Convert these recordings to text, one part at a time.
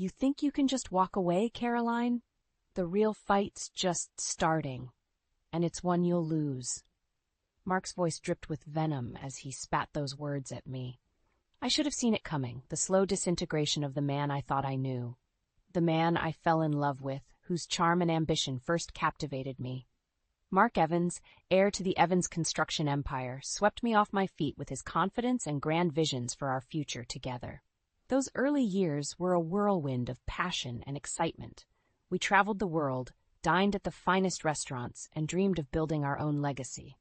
You think you can just walk away, Caroline? The real fight's just starting, and it's one you'll lose. Mark's voice dripped with venom as he spat those words at me. I should have seen it coming, the slow disintegration of the man I thought I knew. The man I fell in love with, whose charm and ambition first captivated me. Mark Evans, heir to the Evans construction empire, swept me off my feet with his confidence and grand visions for our future together. Those early years were a whirlwind of passion and excitement. We traveled the world, dined at the finest restaurants, and dreamed of building our own legacy.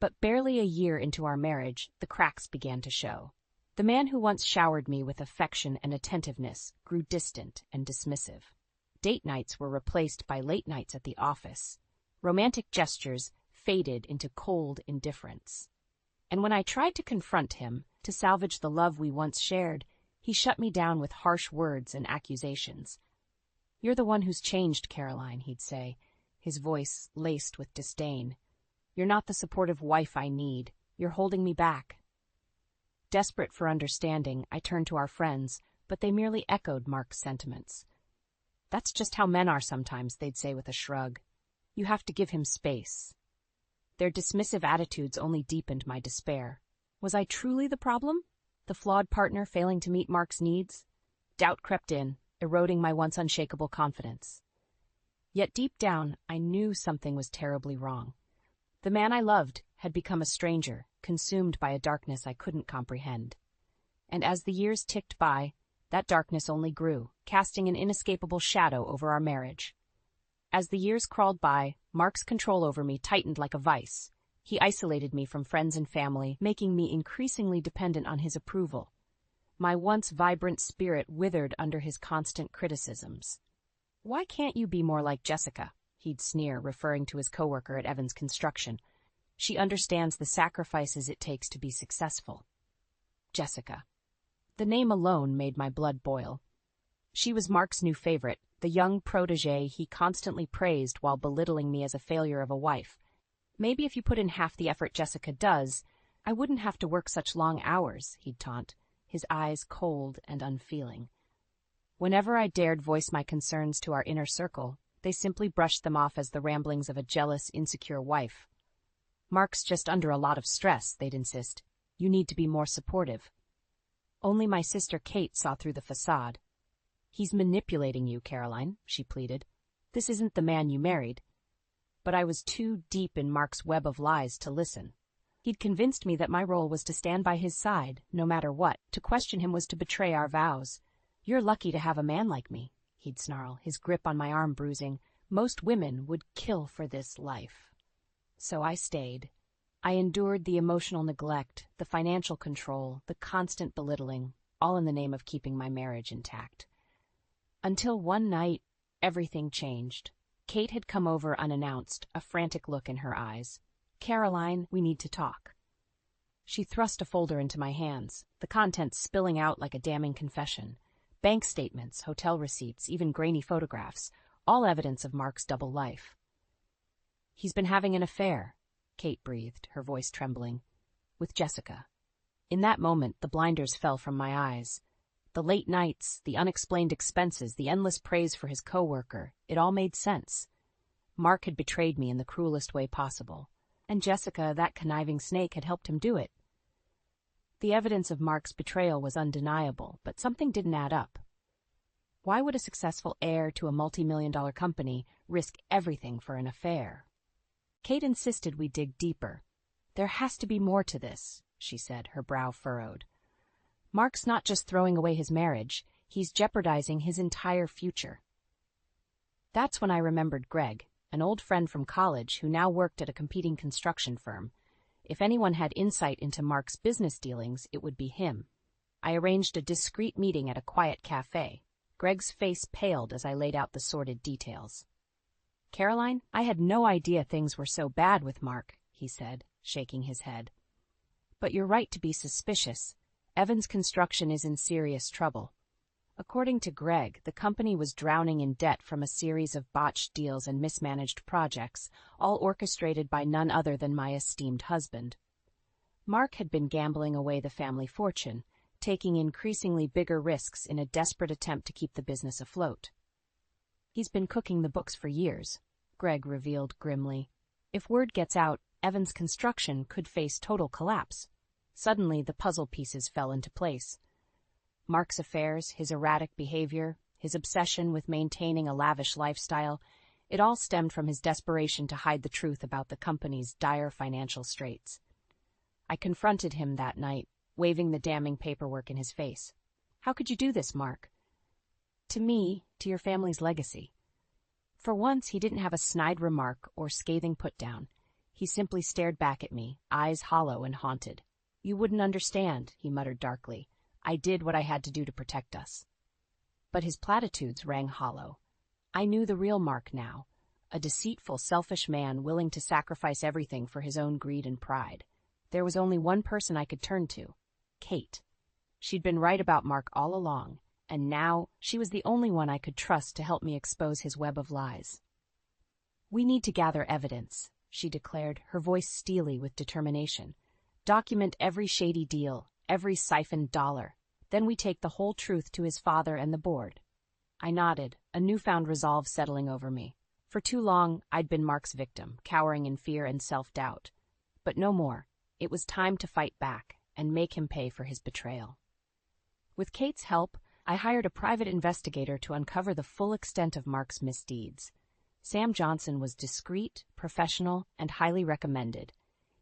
But barely a year into our marriage, the cracks began to show. The man who once showered me with affection and attentiveness grew distant and dismissive. Date nights were replaced by late nights at the office. Romantic gestures faded into cold indifference. And when I tried to confront him, to salvage the love we once shared, he shut me down with harsh words and accusations. "You're the one who's changed, Caroline," he'd say, his voice laced with disdain. "You're not the supportive wife I need. You're holding me back." Desperate for understanding, I turned to our friends, but they merely echoed Mark's sentiments. "That's just how men are sometimes," they'd say with a shrug. "You have to give him space." Their dismissive attitudes only deepened my despair. Was I truly the problem? The flawed partner failing to meet Mark's needs? Doubt crept in, eroding my once unshakable confidence. Yet deep down, I knew something was terribly wrong. The man I loved had become a stranger, consumed by a darkness I couldn't comprehend. And as the years ticked by, that darkness only grew, casting an inescapable shadow over our marriage. As the years crawled by, Mark's control over me tightened like a vice. He isolated me from friends and family, making me increasingly dependent on his approval. My once vibrant spirit withered under his constant criticisms. "Why can't you be more like Jessica?" he'd sneer, referring to his coworker at Evans Construction. "She understands the sacrifices it takes to be successful." Jessica. The name alone made my blood boil. She was Mark's new favorite, the young protégé he constantly praised while belittling me as a failure of a wife. "Maybe if you put in half the effort Jessica does, I wouldn't have to work such long hours," he'd taunt, his eyes cold and unfeeling. Whenever I dared voice my concerns to our inner circle, they simply brushed them off as the ramblings of a jealous, insecure wife. "Mark's just under a lot of stress," they'd insist. "You need to be more supportive." Only my sister Kate saw through the facade. "He's manipulating you, Caroline," she pleaded. "This isn't the man you married." But I was too deep in Mark's web of lies to listen. He'd convinced me that my role was to stand by his side, no matter what. To question him was to betray our vows. "You're lucky to have a man like me," he'd snarl, his grip on my arm bruising. "Most women would kill for this life." So I stayed. I endured the emotional neglect, the financial control, the constant belittling, all in the name of keeping my marriage intact. Until one night, everything changed. Kate had come over unannounced, a frantic look in her eyes. "Caroline, we need to talk." She thrust a folder into my hands, the contents spilling out like a damning confession. Bank statements, hotel receipts, even grainy photographs, all evidence of Mark's double life. "He's been having an affair," Kate breathed, her voice trembling, "with Jessica." In that moment, the blinders fell from my eyes. The late nights, the unexplained expenses, the endless praise for his coworker, it all made sense. Mark had betrayed me in the cruelest way possible, and Jessica, that conniving snake, had helped him do it. The evidence of Mark's betrayal was undeniable, but something didn't add up. Why would a successful heir to a multi-million-dollar company risk everything for an affair? Kate insisted we dig deeper. "There has to be more to this," she said, her brow furrowed. "Mark's not just throwing away his marriage, he's jeopardizing his entire future." That's when I remembered Greg, an old friend from college who now worked at a competing construction firm. If anyone had insight into Mark's business dealings, it would be him. I arranged a discreet meeting at a quiet cafe. Greg's face paled as I laid out the sordid details. "Caroline, I had no idea things were so bad with Mark," he said, shaking his head. "But you're right to be suspicious. Evans Construction is in serious trouble. According to Greg, the company was drowning in debt from a series of botched deals and mismanaged projects, all orchestrated by none other than my esteemed husband. Mark had been gambling away the family fortune, taking increasingly bigger risks in a desperate attempt to keep the business afloat. He's been cooking the books for years, Greg revealed grimly. If word gets out, Evans Construction could face total collapse. Suddenly, the puzzle pieces fell into place. Mark's affairs, his erratic behavior, his obsession with maintaining a lavish lifestyle, it all stemmed from his desperation to hide the truth about the company's dire financial straits. I confronted him that night, waving the damning paperwork in his face. How could you do this, Mark? To me, to your family's legacy. For once, he didn't have a snide remark or scathing put-down. He simply stared back at me, eyes hollow and haunted. You wouldn't understand, he muttered darkly. I did what I had to do to protect us. But his platitudes rang hollow. I knew the real Mark now, a deceitful, selfish man willing to sacrifice everything for his own greed and pride. There was only one person I could turn to, Kate. She'd been right about Mark all along, and now she was the only one I could trust to help me expose his web of lies. We need to gather evidence, she declared, her voice steely with determination. Document every shady deal, every siphoned dollar. Then we take the whole truth to his father and the board. I nodded, a newfound resolve settling over me. For too long, I'd been Mark's victim, cowering in fear and self-doubt. But no more. It was time to fight back and make him pay for his betrayal. With Kate's help, I hired a private investigator to uncover the full extent of Mark's misdeeds. Sam Johnson was discreet, professional, and highly recommended.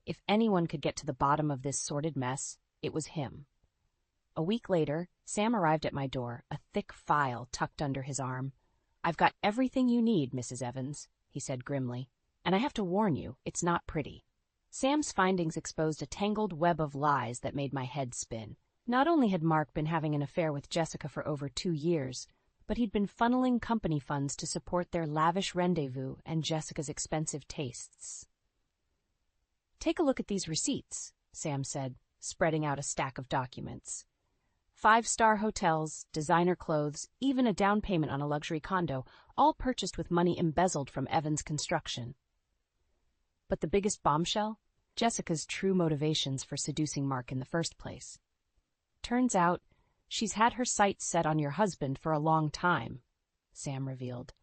If anyone could get to the bottom of this sordid mess, it was him. A week later, Sam arrived at my door, a thick file tucked under his arm. I've got everything you need, Mrs. Evans, he said grimly. And I have to warn you, it's not pretty. Sam's findings exposed a tangled web of lies that made my head spin. Not only had Mark been having an affair with Jessica for over 2 years, but he'd been funneling company funds to support their lavish rendezvous and Jessica's expensive tastes. Take a look at these receipts, Sam said, spreading out a stack of documents. 5-star hotels, designer clothes, even a down payment on a luxury condo, all purchased with money embezzled from Evans Construction. But the biggest bombshell? Jessica's true motivations for seducing Mark in the first place. Turns out, she's had her sights set on your husband for a long time, Sam revealed,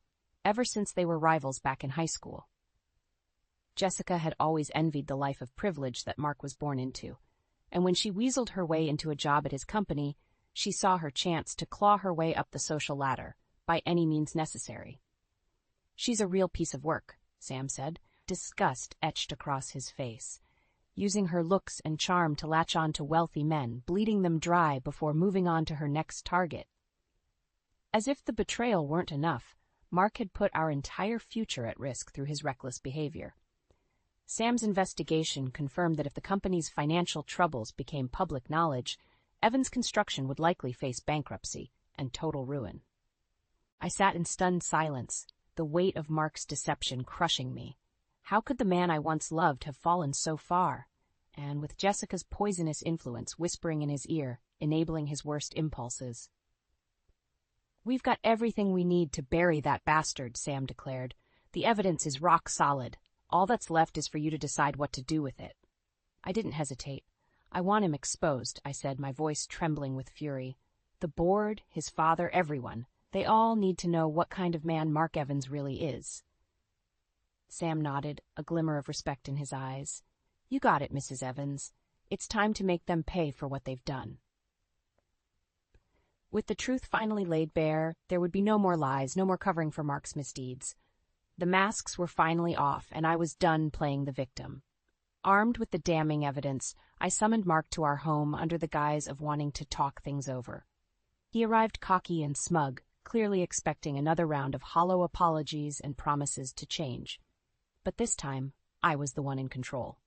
ever since they were rivals back in high school. Jessica had always envied the life of privilege that Mark was born into, and when she weaseled her way into a job at his company, she saw her chance to claw her way up the social ladder, by any means necessary. She's a real piece of work, Sam said, disgust etched across his face, using her looks and charm to latch on to wealthy men, bleeding them dry before moving on to her next target. As if the betrayal weren't enough, Mark had put our entire future at risk through his reckless behavior. Sam's investigation confirmed that if the company's financial troubles became public knowledge, Evans Construction would likely face bankruptcy and total ruin. I sat in stunned silence, the weight of Mark's deception crushing me. How could the man I once loved have fallen so far? And with Jessica's poisonous influence whispering in his ear, enabling his worst impulses. We've got everything we need to bury that bastard, Sam declared. The evidence is rock solid. All that's left is for you to decide what to do with it. I didn't hesitate. I want him exposed, I said, my voice trembling with fury. The board, his father, everyone. They all need to know what kind of man Mark Evans really is. Sam nodded, a glimmer of respect in his eyes. You got it, Mrs. Evans. It's time to make them pay for what they've done. With the truth finally laid bare, there would be no more lies, no more covering for Mark's misdeeds. The masks were finally off, and I was done playing the victim. Armed with the damning evidence, I summoned Mark to our home under the guise of wanting to talk things over. He arrived cocky and smug, clearly expecting another round of hollow apologies and promises to change. But this time, I was the one in control.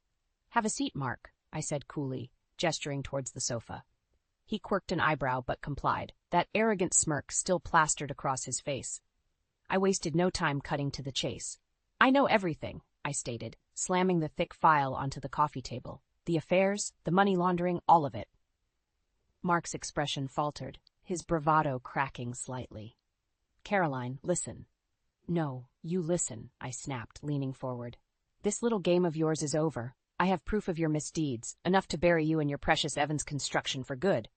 Have a seat, Mark, I said coolly, gesturing towards the sofa. He quirked an eyebrow but complied, that arrogant smirk still plastered across his face. I wasted no time cutting to the chase. I know everything, I stated, slamming the thick file onto the coffee table. The affairs, the money laundering, all of it. Mark's expression faltered, his bravado cracking slightly. Caroline, listen. No, you listen, I snapped, leaning forward. This little game of yours is over. I have proof of your misdeeds, enough to bury you and your precious Evans Construction for good.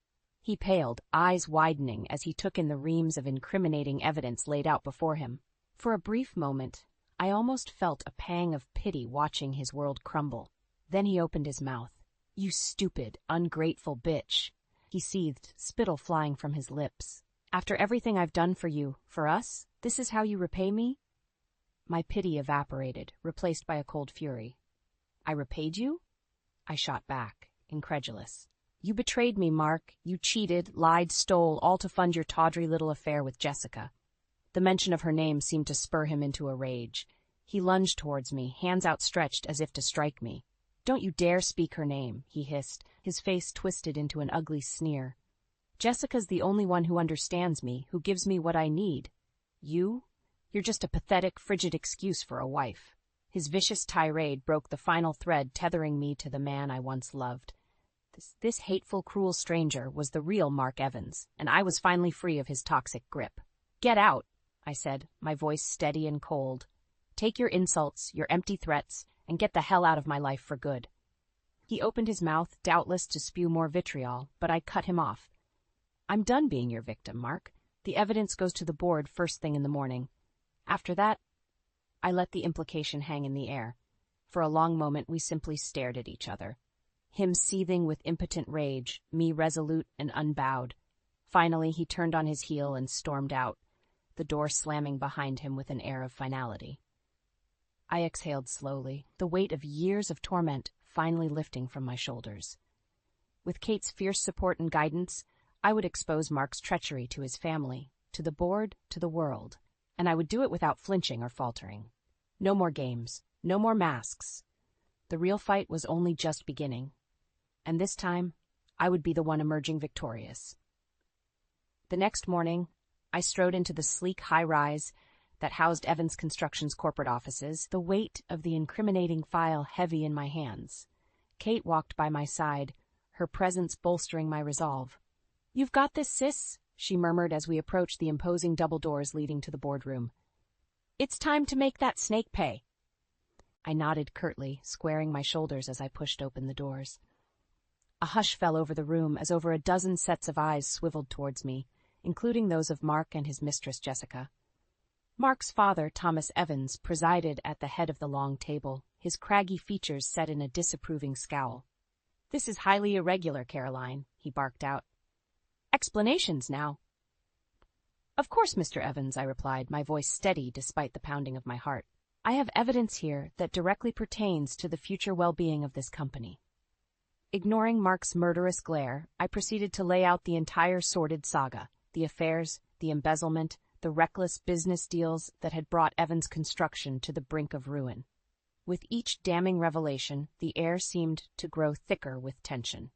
He paled, eyes widening as he took in the reams of incriminating evidence laid out before him. For a brief moment, I almost felt a pang of pity watching his world crumble. Then he opened his mouth. "You stupid, ungrateful bitch," he seethed, spittle flying from his lips. "After everything I've done for you, for us, this is how you repay me?" My pity evaporated, replaced by a cold fury. "I repaid you?" I shot back, incredulous. "You betrayed me, Mark. You cheated, lied, stole, all to fund your tawdry little affair with Jessica." The mention of her name seemed to spur him into a rage. He lunged towards me, hands outstretched as if to strike me. "Don't you dare speak her name," he hissed, his face twisted into an ugly sneer. "Jessica's the only one who understands me, who gives me what I need. You're just a pathetic, frigid excuse for a wife." His vicious tirade broke the final thread tethering me to the man I once loved. This hateful, cruel stranger was the real Mark Evans, and I was finally free of his toxic grip. "Get out," I said, my voice steady and cold. "Take your insults, your empty threats, and get the hell out of my life for good." He opened his mouth, doubtless to spew more vitriol, but I cut him off. "I'm done being your victim, Mark. The evidence goes to the board first thing in the morning. After that..." I let the implication hang in the air. For a long moment we simply stared at each other. Him seething with impotent rage, me resolute and unbowed. Finally he turned on his heel and stormed out, the door slamming behind him with an air of finality. I exhaled slowly, the weight of years of torment finally lifting from my shoulders. With Kate's fierce support and guidance, I would expose Mark's treachery to his family, to the board, to the world, and I would do it without flinching or faltering. No more games, no more masks. The real fight was only just beginning, and this time I would be the one emerging victorious. The next morning, I strode into the sleek high-rise that housed Evans Construction's corporate offices, the weight of the incriminating file heavy in my hands. Kate walked by my side, her presence bolstering my resolve. "You've got this, sis," she murmured as we approached the imposing double doors leading to the boardroom. "It's time to make that snake pay." I nodded curtly, squaring my shoulders as I pushed open the doors. A hush fell over the room as over a dozen sets of eyes swiveled towards me, including those of Mark and his mistress Jessica. Mark's father, Thomas Evans, presided at the head of the long table, his craggy features set in a disapproving scowl. "This is highly irregular, Caroline," he barked out. "Explanations now." "Of course, Mr. Evans," I replied, my voice steady despite the pounding of my heart. "I have evidence here that directly pertains to the future well-being of this company." Ignoring Mark's murderous glare, I proceeded to lay out the entire sordid saga, the affairs, the embezzlement, the reckless business deals that had brought Evans Construction to the brink of ruin. With each damning revelation, the air seemed to grow thicker with tension.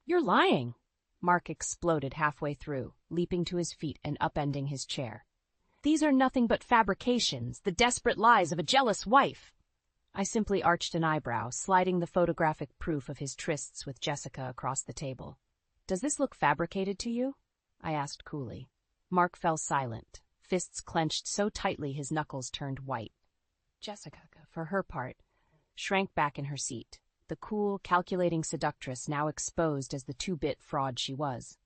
"You're lying!" Mark exploded halfway through, leaping to his feet and upending his chair. "These are nothing but fabrications, the desperate lies of a jealous wife." I simply arched an eyebrow, sliding the photographic proof of his trysts with Jessica across the table. "Does this look fabricated to you?" I asked coolly. Mark fell silent, fists clenched so tightly his knuckles turned white. Jessica, for her part, shrank back in her seat, the cool, calculating seductress now exposed as the two-bit fraud she was.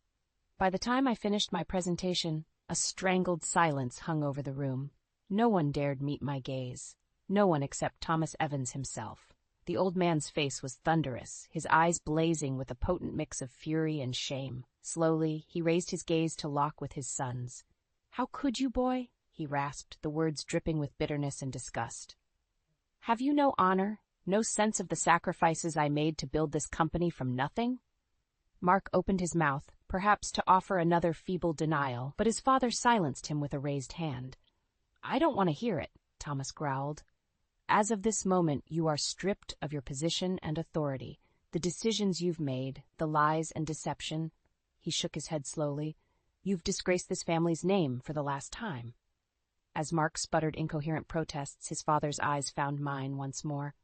By the time I finished my presentation, a strangled silence hung over the room. No one dared meet my gaze. No one except Thomas Evans himself. The old man's face was thunderous, his eyes blazing with a potent mix of fury and shame. Slowly, he raised his gaze to lock with his son's. "How could you, boy?" he rasped, the words dripping with bitterness and disgust. "Have you no honor, no sense of the sacrifices I made to build this company from nothing?" Mark opened his mouth, perhaps to offer another feeble denial, but his father silenced him with a raised hand. "I don't want to hear it," Thomas growled. "As of this moment, you are stripped of your position and authority. The decisions you've made, the lies and deception," he shook his head slowly, "you've disgraced this family's name for the last time." As Mark sputtered incoherent protests, his father's eyes found mine once more.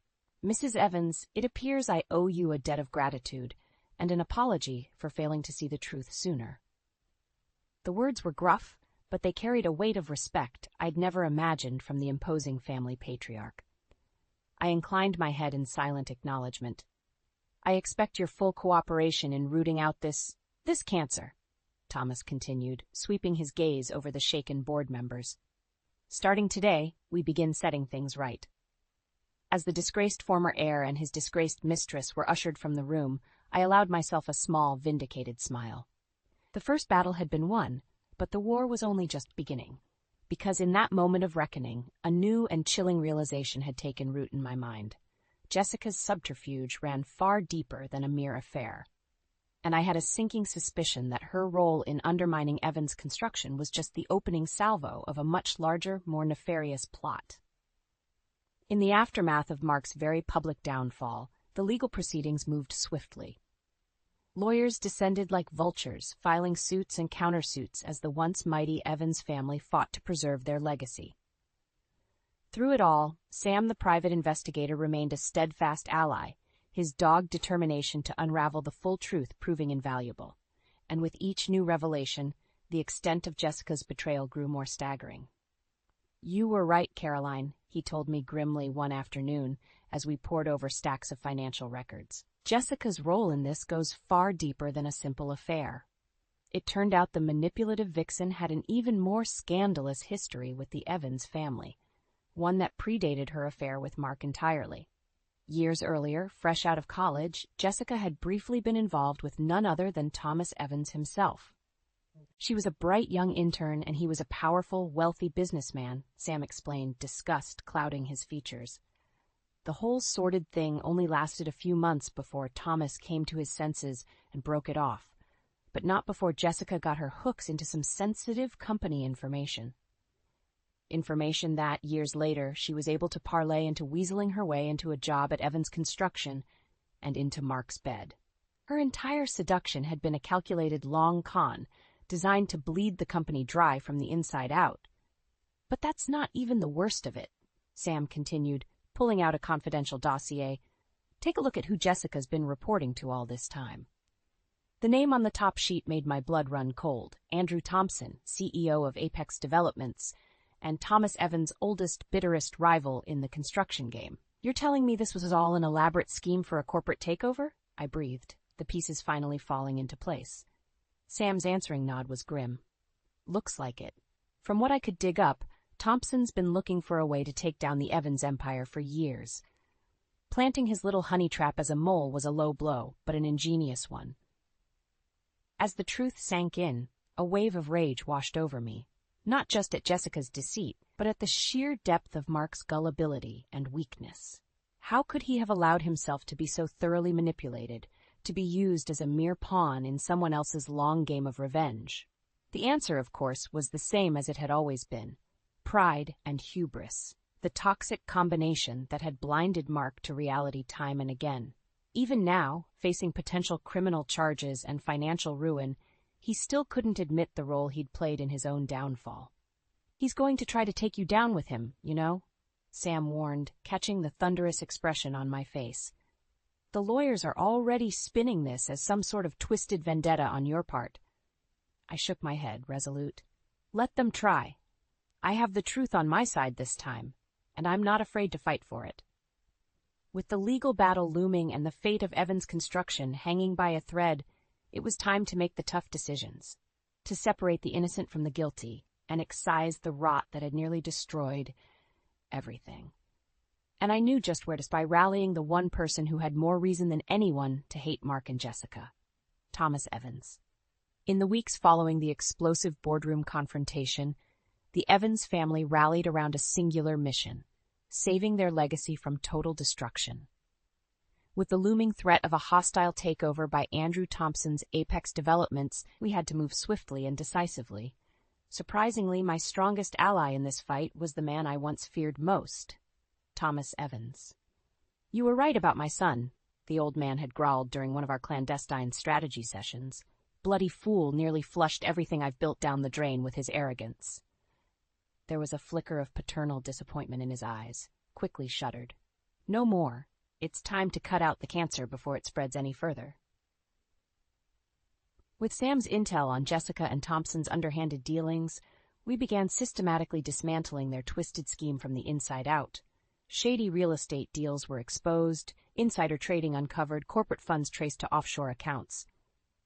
"Mrs. Evans, it appears I owe you a debt of gratitude, and an apology for failing to see the truth sooner." The words were gruff, but they carried a weight of respect I'd never imagined from the imposing family patriarch. I inclined my head in silent acknowledgement. "I expect your full cooperation in rooting out this This cancer, Thomas continued, sweeping his gaze over the shaken board members. Starting today, we begin setting things right. As the disgraced former heir and his disgraced mistress were ushered from the room, I allowed myself a small, vindicated smile. The first battle had been won, but the war was only just beginning. Because in that moment of reckoning, a new and chilling realization had taken root in my mind. Jessica's subterfuge ran far deeper than a mere affair. And I had a sinking suspicion that her role in undermining Evan's construction was just the opening salvo of a much larger, more nefarious plot. In the aftermath of Mark's very public downfall, the legal proceedings moved swiftly. Lawyers descended like vultures, filing suits and countersuits as the once mighty Evans family fought to preserve their legacy. Through it all, Sam the private investigator remained a steadfast ally, his dogged determination to unravel the full truth proving invaluable. And with each new revelation, the extent of Jessica's betrayal grew more staggering. "You were right, Caroline," he told me grimly one afternoon as we pored over stacks of financial records. "Jessica's role in this goes far deeper than a simple affair." It turned out the manipulative vixen had an even more scandalous history with the Evans family, one that predated her affair with Mark entirely. Years earlier, fresh out of college, Jessica had briefly been involved with none other than Thomas Evans himself. She was a bright young intern and he was a powerful, wealthy businessman, Sam explained, disgust clouding his features. The whole sordid thing only lasted a few months before Thomas came to his senses and broke it off, but not before Jessica got her hooks into some sensitive company information. Information that, years later, she was able to parlay into weaseling her way into a job at Evans Construction and into Mark's bed. Her entire seduction had been a calculated long con, designed to bleed the company dry from the inside out. "But that's not even the worst of it," Sam continued, pulling out a confidential dossier. "Take a look at who Jessica's been reporting to all this time." The name on the top sheet made my blood run cold. Andrew Thompson, CEO of Apex Developments, and Thomas Evans' oldest, bitterest rival in the construction game. "You're telling me this was all an elaborate scheme for a corporate takeover?" I breathed, the pieces finally falling into place. Sam's answering nod was grim. "Looks like it. From what I could dig up, Thompson's been looking for a way to take down the Evans empire for years. Planting his little honey trap as a mole was a low blow, but an ingenious one." As the truth sank in, a wave of rage washed over me, not just at Jessica's deceit, but at the sheer depth of Mark's gullibility and weakness. How could he have allowed himself to be so thoroughly manipulated, to be used as a mere pawn in someone else's long game of revenge? The answer, of course, was the same as it had always been: pride and hubris, the toxic combination that had blinded Mark to reality time and again. Even now, facing potential criminal charges and financial ruin, he still couldn't admit the role he'd played in his own downfall. "He's going to try to take you down with him, you know," Sam warned, catching the thunderous expression on my face. "The lawyers are already spinning this as some sort of twisted vendetta on your part." I shook my head, resolute. "Let them try. I have the truth on my side this time, and I'm not afraid to fight for it." With the legal battle looming and the fate of Evans Construction hanging by a thread, it was time to make the tough decisions, to separate the innocent from the guilty and excise the rot that had nearly destroyed everything. And I knew just where to start by rallying the one person who had more reason than anyone to hate Mark and Jessica: Thomas Evans. In the weeks following the explosive boardroom confrontation, the Evans family rallied around a singular mission: saving their legacy from total destruction. With the looming threat of a hostile takeover by Andrew Thompson's Apex Developments, we had to move swiftly and decisively. Surprisingly, my strongest ally in this fight was the man I once feared most: Thomas Evans. "You were right about my son," the old man had growled during one of our clandestine strategy sessions. "Bloody fool nearly flushed everything I've built down the drain with his arrogance." There was a flicker of paternal disappointment in his eyes, quickly shuttered. "No more. It's time to cut out the cancer before it spreads any further." With Sam's intel on Jessica and Thompson's underhanded dealings, we began systematically dismantling their twisted scheme from the inside out. Shady real estate deals were exposed, insider trading uncovered, corporate funds traced to offshore accounts.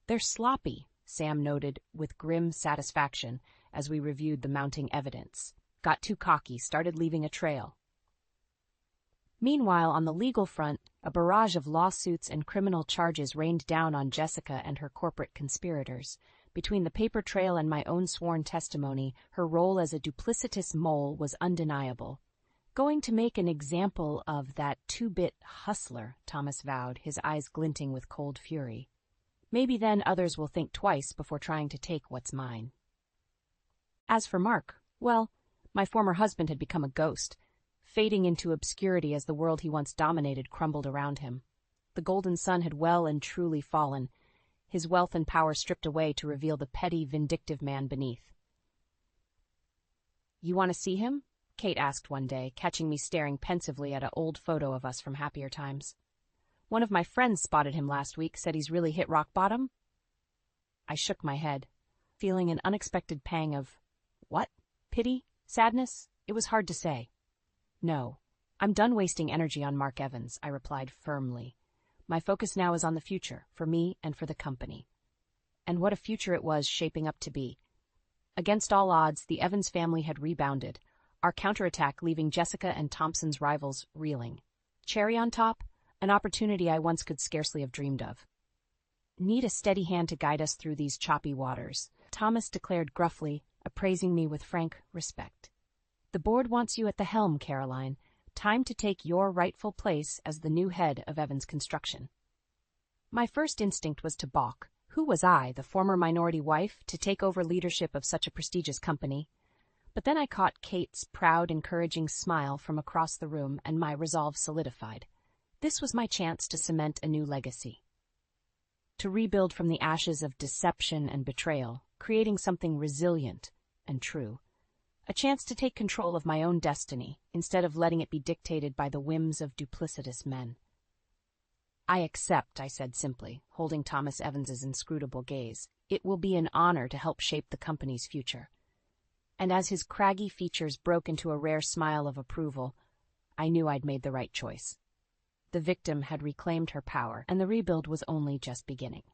Their sloppy, Sam noted with grim satisfaction as we reviewed the mounting evidence. Got too cocky, started leaving a trail. Meanwhile, on the legal front, a barrage of lawsuits and criminal charges rained down on Jessica and her corporate conspirators. Between the paper trail and my own sworn testimony, her role as a duplicitous mole was undeniable. Going to make an example of that two-bit hustler, Thomas vowed, his eyes glinting with cold fury. Maybe then others will think twice before trying to take what's mine. As for Mark, well, my former husband had become a ghost, fading into obscurity as the world he once dominated crumbled around him. The golden sun had well and truly fallen, his wealth and power stripped away to reveal the petty, vindictive man beneath. "You want to see him?" Kate asked one day, catching me staring pensively at an old photo of us from happier times. "One of my friends spotted him last week, said he's really hit rock bottom." I shook my head, feeling an unexpected pang of, what? Pity? Sadness? It was hard to say. "No, I'm done wasting energy on Mark Evans," I replied firmly. "My focus now is on the future, for me and for the company." And what a future it was shaping up to be. Against all odds, the Evans family had rebounded, our counterattack leaving Jessica and Thompson's rivals reeling. Cherry on top, an opportunity I once could scarcely have dreamed of. "Need a steady hand to guide us through these choppy waters," Thomas declared gruffly, appraising me with frank respect. "The board wants you at the helm, Caroline. Time to take your rightful place as the new head of Evans Construction." My first instinct was to balk. Who was I, the former minority wife, to take over leadership of such a prestigious company? But then I caught Kate's proud, encouraging smile from across the room, and my resolve solidified. This was my chance to cement a new legacy. To rebuild from the ashes of deception and betrayal, creating something resilient and true. A chance to take control of my own destiny, instead of letting it be dictated by the whims of duplicitous men. "I accept," I said simply, holding Thomas Evans's inscrutable gaze. "It will be an honor to help shape the company's future." And as his craggy features broke into a rare smile of approval, I knew I'd made the right choice. The victim had reclaimed her power, and the rebuild was only just beginning.